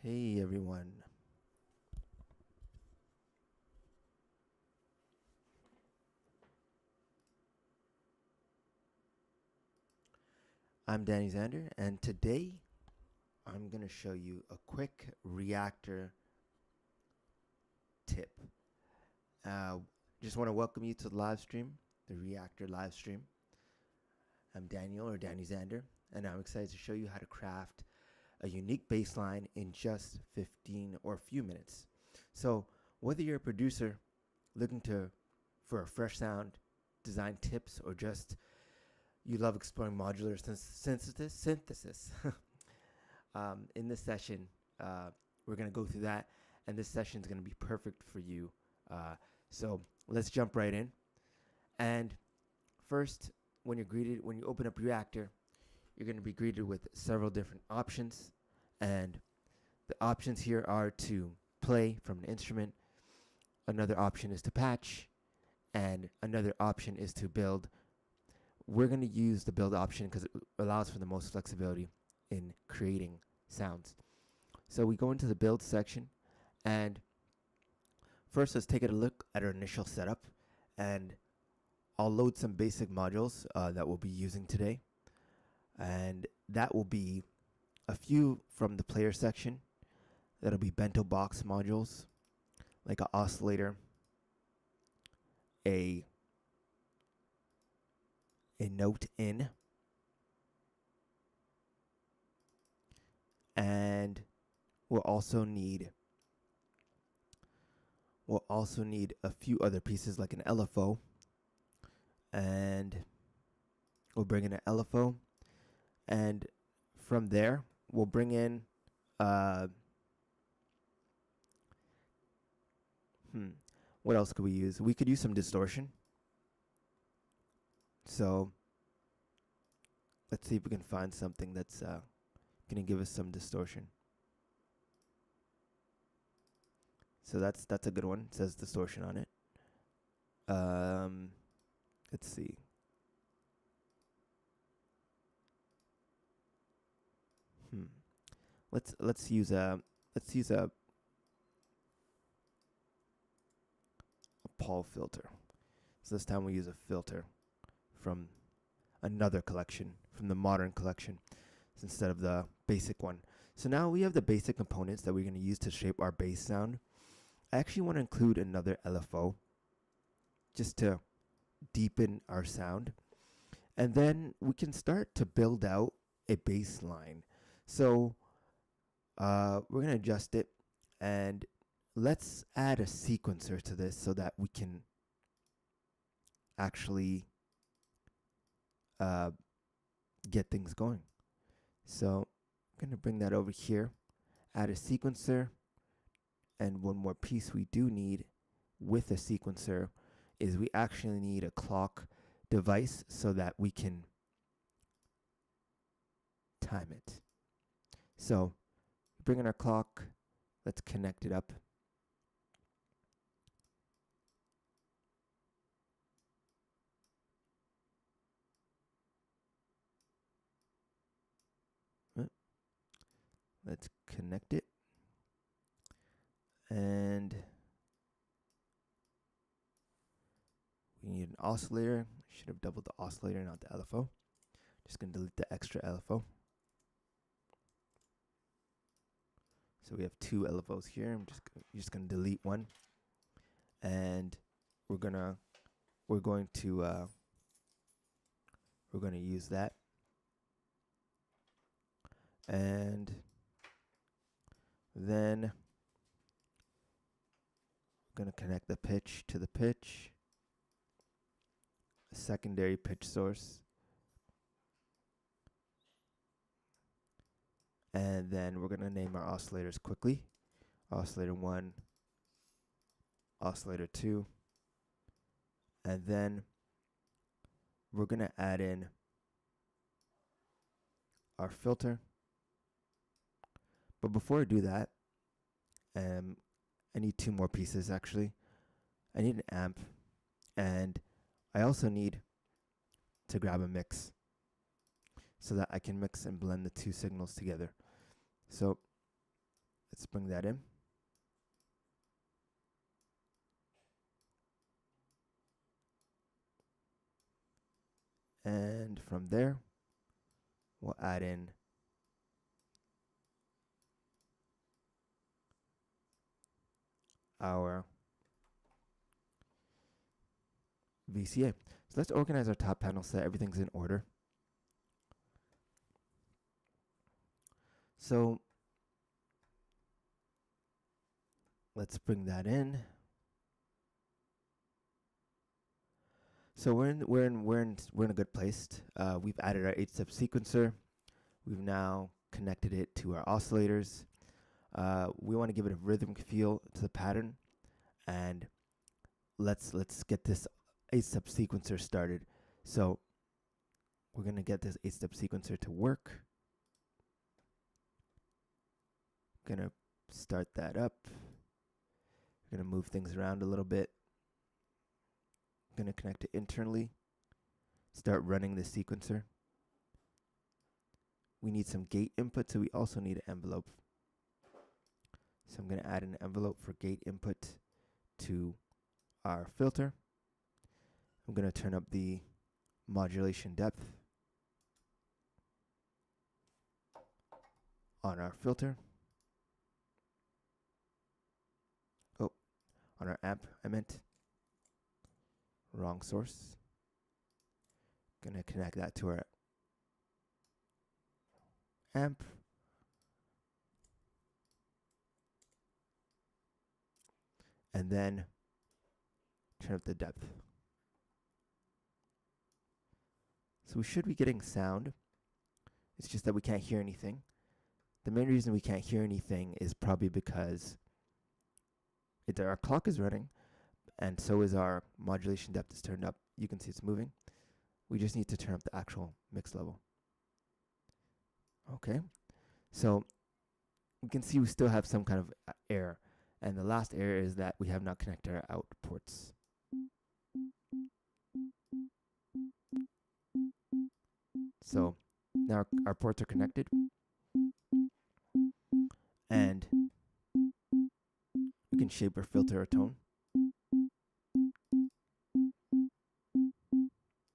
Hey everyone. I'm Danny Xander, and today I'm going to show you a quick Reaktor tip. Just want to welcome you to the live stream, the Reaktor live stream. I'm Daniel or Danny Xander, and I'm excited to show you how to craft a unique bass line in just 15 or a few minutes. So whether you're a producer looking for a fresh sound, design tips, or just you love exploring modular synthesis. In this session, we're going to go through that, and this session is going to be perfect for you. So let's jump right in. And first, when you open up Reaktor, you're going to be greeted with several different options. And the options here are to play from an instrument. Another option is to patch. And another option is to build. We're going to use the build option because it allows for the most flexibility in creating sounds. So we go into the build section, and first let's take a look at our initial setup, and I'll load some basic modules that we'll be using today, and that will be a few from the player section. That'll be bento box modules, like an oscillator, a note in, and we'll also need a few other pieces like an LFO, and we'll bring in an LFO, and from there we'll bring in what else could we use? We could use some distortion. So let's see if we can find something that's going to give us some distortion. So that's a good one. It says distortion on it. Let's see. Let's use a Paul filter. So this time we use a filter from another collection, from the modern collection, instead of the basic one. So now we have the basic components that we're going to use to shape our bass sound. I actually want to include another LFO just to deepen our sound. And then we can start to build out a bass line. So we're going to adjust it, and let's add a sequencer to this so that we can actually get things going. So I'm going to bring that over here, add a sequencer, and one more piece we do need with a sequencer is we actually need a clock device so that we can time it. So bring in our clock, let's connect it up. Let's connect it. And we need an oscillator. Should have doubled the oscillator, not the LFO. Just going to delete the extra LFO. So we have two LFOs here. I'm just going to delete one. And we're going to use that. And then we're going to connect the pitch to the pitch, a secondary pitch source, and then we're going to name our oscillators quickly. Oscillator 1, oscillator 2, and then we're going to add in our filter. But before I do that, I need two more pieces actually. I need an amp, and I also need to grab a mix so that I can mix and blend the two signals together. So Let's bring that in. And from there, we'll add in our VCA. So let's organize our top panel so that everything's in order. So let's bring that in. So we're in a good place. We've added our 8-step sequencer. We've now connected it to our oscillators. We want to give it a rhythmic feel to the pattern, and let's get this 8-step sequencer started. So we're gonna get this 8-step sequencer to work. Gonna start that up. Gonna move things around a little bit. Gonna connect it internally. Start running the sequencer. We need some gate input, so we also need an envelope. So I'm gonna add an envelope for gate input to our filter. I'm gonna turn up the modulation depth on our filter. Oh, on our amp, I meant. Wrong source. Gonna connect that to our amp. And then turn up the depth. So we should be getting sound. It's just that we can't hear anything. The main reason we can't hear anything is probably because our clock is running, and so is our modulation depth is turned up. You can see it's moving. We just need to turn up the actual mix level. Okay, so we can see we still have some kind of error, and the last error is that we have not connected our out ports. So now our ports are connected, and we can shape or filter a tone.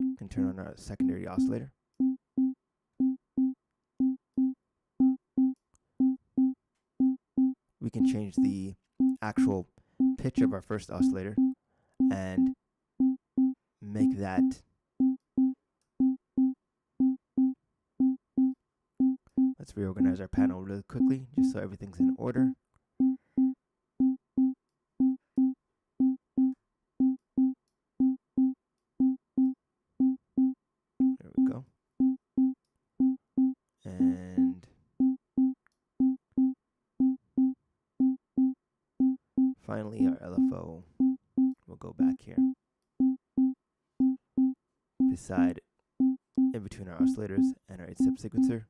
We can turn on our secondary oscillator. We can change the actual pitch of our first oscillator and make that let's reorganize our panel really quickly just so everything's in order. There we go. And finally our LFO will go back here. Beside, in between our oscillators and our 8-step sequencer,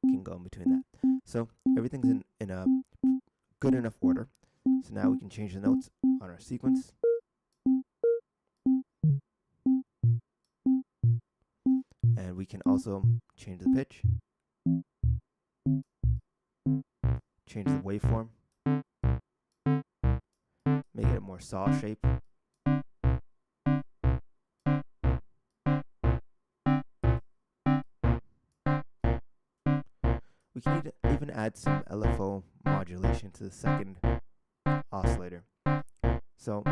can go in between that. So everything's in a good enough order. So now we can change the notes on our sequence. And we can also change the pitch, change the waveform, make it a more saw shape. We can even add some LFO modulation to the second oscillator. So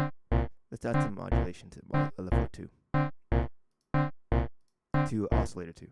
let's add some modulation to LFO 2, to oscillator 2.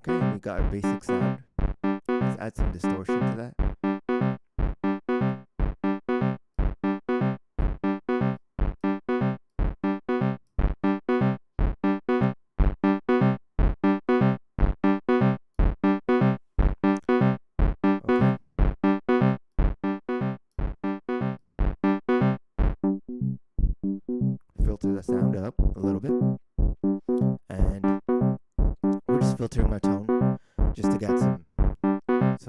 Okay, we got our basic sound. Let's add some distortion to that. Filter the sound up a little bit, and we're just filtering our tone just to get some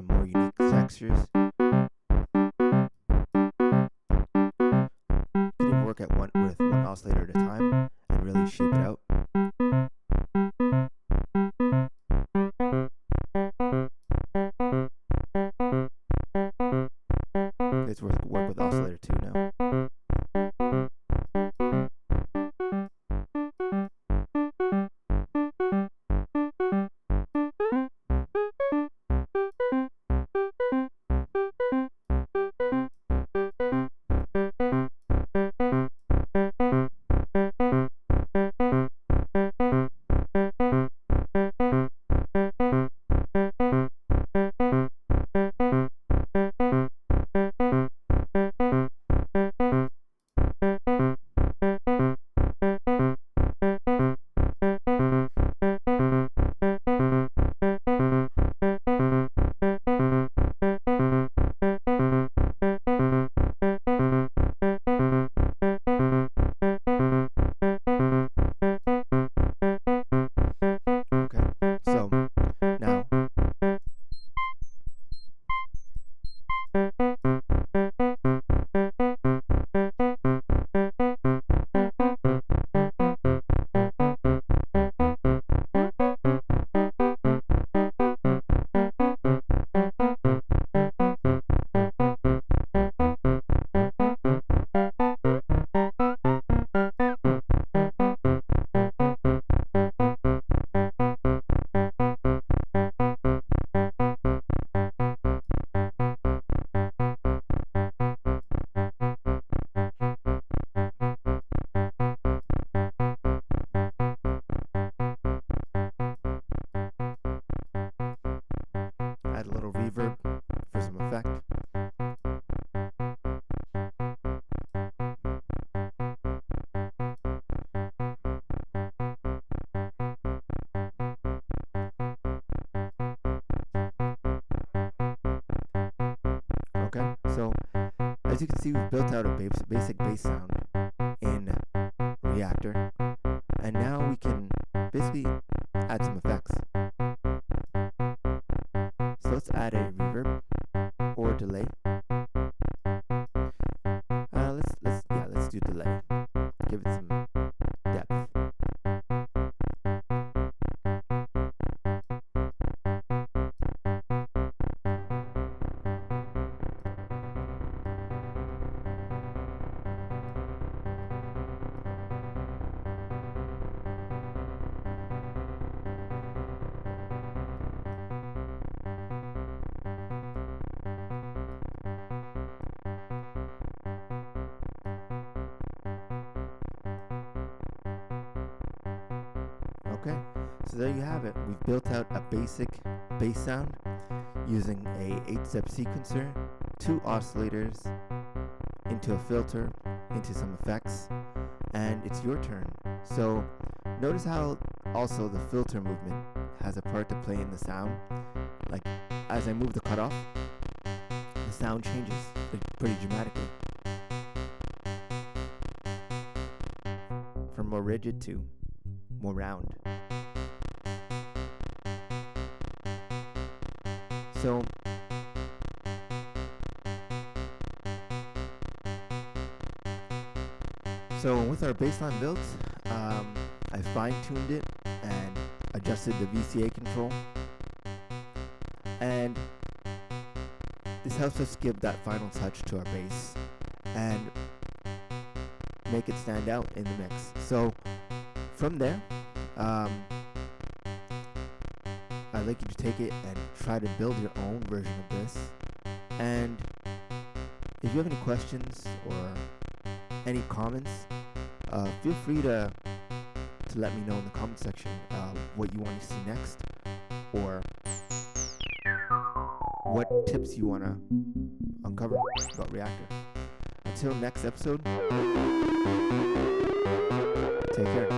more unique textures. You can even work with one oscillator at a time and really shape it out. Let's work with oscillator 2 now. Add a little reverb for some effect. Okay, so as you can see, we've built out a basic bass sound in Reaktor, and now we can basically add some effects. So let's add a reverb or delay. Let's do delay. Give it some depth. Okay, so there you have it. We've built out a basic bass sound using a 8-step sequencer, 2 oscillators, into a filter, into some effects, and it's your turn. So notice how also the filter movement has a part to play in the sound. Like as I move the cutoff, the sound changes pretty dramatically. From more rigid to more round. So with our bassline builds, I fine-tuned it and adjusted the VCA control, and this helps us give that final touch to our bass and make it stand out in the mix. So from there, I'd like you to take it and try to build your own version of this. And if you have any questions or any comments, feel free to let me know in the comment section what you want to see next. or what tips you want to uncover about Reaktor. Until next episode, take care.